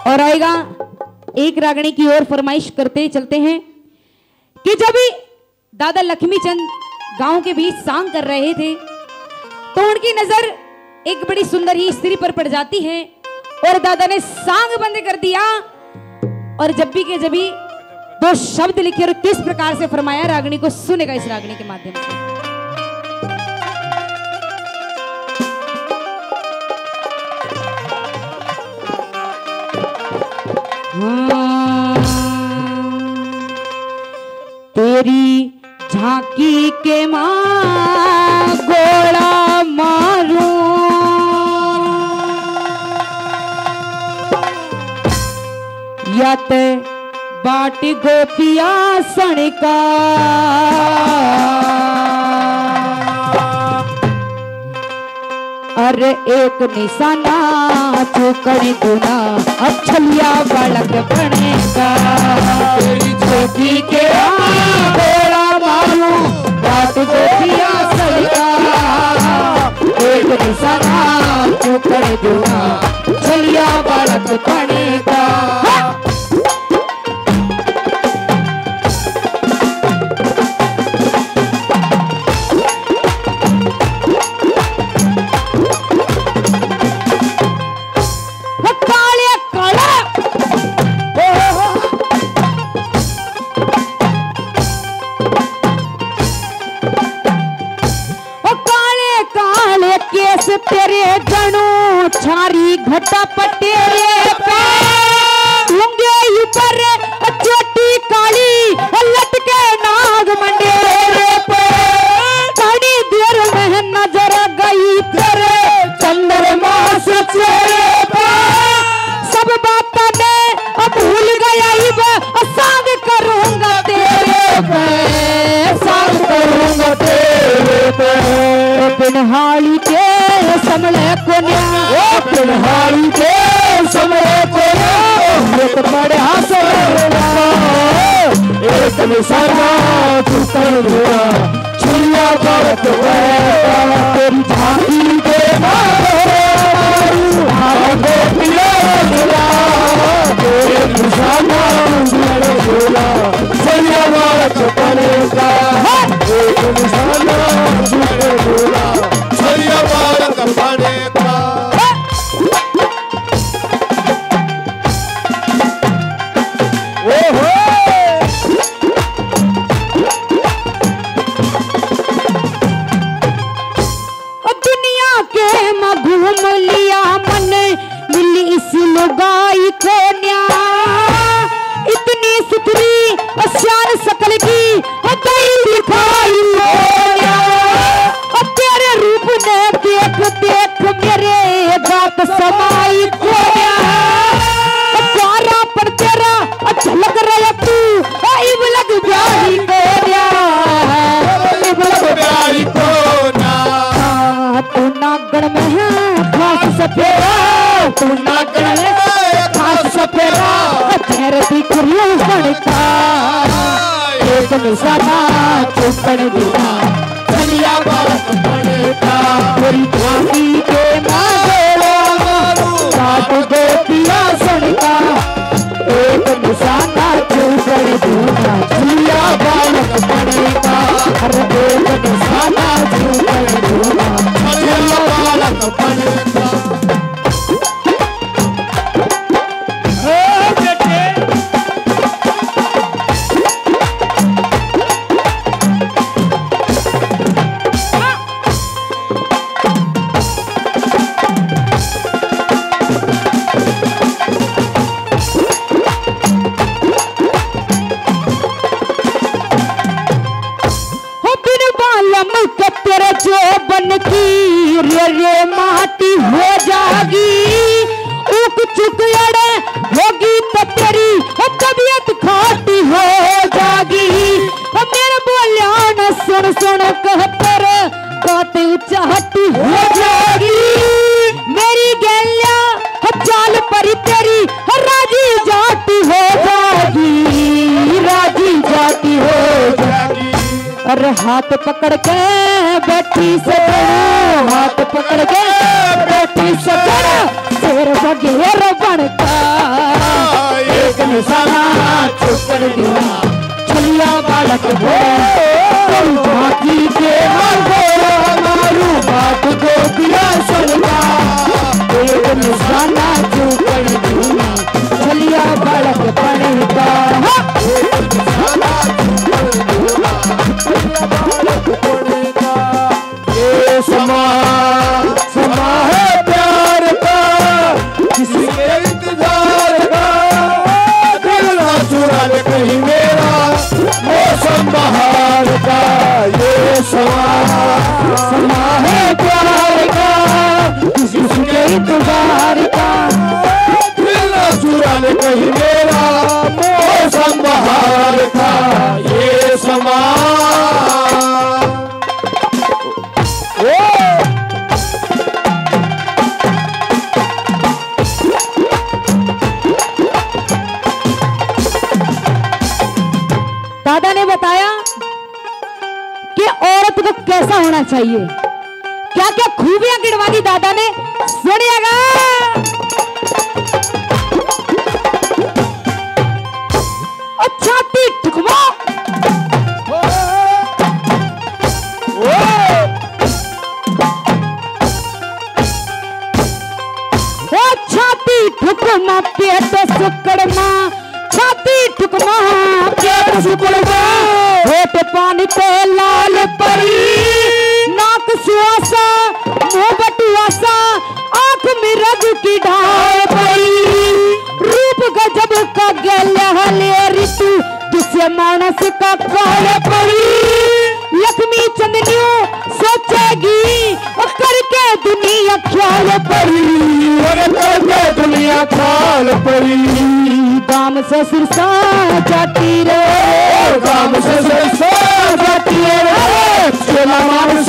और आएगा एक रागणी की ओर फरमाइश करते चलते हैं कि जब दादा लक्ष्मीचंद गांव के बीच सांग कर रहे थे तो उनकी नजर एक बड़ी सुंदर ही स्त्री पर पड़ जाती है और दादा ने सांग बंद कर दिया और जब भी दो शब्द लिखे और किस प्रकार से फरमाया रागणी को सुनेगा इस रागणी के माध्यम से। तेरी झांकी के मां गोला मारूं या ते बाट गोपिया सणका अरे एक निशाना चुकड़ी गुना अछलिया बालक बनेगा तेरी चौकी के गोला मारू बाट गोपिया सड़का एक निशाना चुकड़ी गुना अछलिया बालक बनेगा। तेरे गणों छारी घटा पटेरे पे लुंगे ऊपर चोटी काली लटके नाग मंडेरे पे थोड़ी देर में नजर गई तेरे चंद्रमा से चेहरे पे सब बातें मैं अब भूल गया सांग करूंगा तेरे पे सांग करूंगा तेरे पे पिनहाली के समले को पिनहाली के समले को एक बड़े एक निशाना चुकर हुआ छुरिया भारत तेरी झांकी के एक निशाना छुरिया भारत बनेगा एक निशाना छुरिया भारत बनेगा। दुनिया के मैं घूम लिया मन मिली इस लुगाई को न्या इतनी सुथरी श्यान सकल की दिखाई तेरे रूप ने देख देख मेरे बात समाई को प्यारा पर तेरा झलक रहा तू इब लग प्यारी को इब लग प्यारी को तू नागण में है खास सफेरा तू नागण में है खास सफेरा तेरे दिखरियों बनता एक निशाना चुपड़ दिया छलिया बालक बनेगा तेरी झांकी के साथ गोपिया सड़का एक निशाना चुपड़ दिया छलिया बालक बनेगा हर एक निशाना चुपड़ दिया छलिया बालक बनेगा। रे माटी हो जागी उक चुक अड़े होगी तो तेरी तबीयत खाटी हो जागी मेरे बोलिया न सुन सुन कह तेरे बातें उचाहटी हो जागी मेरी गैलिया चाल परी तेरी राजी जाती हो जागी राजी जाती हो जागी। अरे हाथ पकड़ के बैठी से हाथ पकड़ के बैठी से शेर बगेर बनता कर दूं छलिया बालक झांकी के मारू बात को दिया सुनता एक निशाना जो कर दूं छलिया बालक पड़ेगा ये समा है प्यार का किसी के इंतजार का दिल ना चुरा ले कहीं मेरा मौसम बहार का ये समा है प्यार का किसी के इंतजार का दिल ना चुरा ले कहीं मेरा मौसम बहार का ये समा दादा ने बताया कि औरत को कैसा होना चाहिए, क्या क्या खूबियां गिनवा दी दादा ने, सुनिएगा। छाती ठुकवा छाती ठुकमा पेट सुकड़मा छाती ठुकमा पेट सुकड़मा होठ पानी पे लाल परी नाक सुहासा मुंह बटुआसा आंख में रग की ढाल परी रूप गजब का गले ऋतु जिससे मानस का काल परी लक्ष्मी चंदनियों सोचेगी और करके दुनिया ख्याल परी दुनिया ख्याल परी गाम ससुर सा जाती रे गाम ससुर सा जाती रे चला मानस